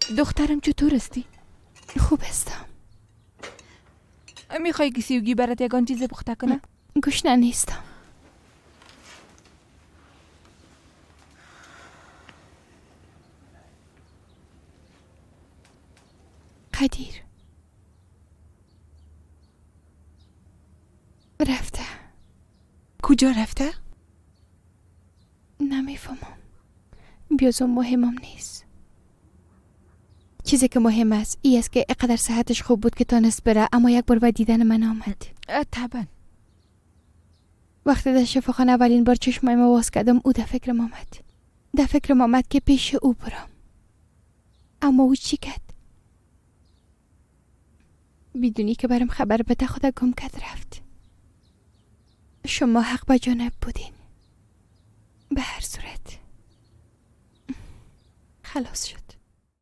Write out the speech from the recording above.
دخترم چطور هستی؟ خوب هستم. میخوای که سیوگی برات یگان چیز پخته کنه؟ گشنه نیستم. قدیر رفته. کجا رفته؟ نمیفهمم. بیازم مهمم نیست. چیزی که مهم است ای است که اقدر صحتش خوب بود که تانست بره، اما یک بار به دیدن من آمد. طبعا. وقتی در شفاخانه اولین بار چشمایم باز کردم او در فکرم آمد که پیش او برم. اما او چی کرد؟ بدونی که برم خبر بده خدا گم کرد رفت. شما حق به جانب بودین. به هر صورت خلاص شد.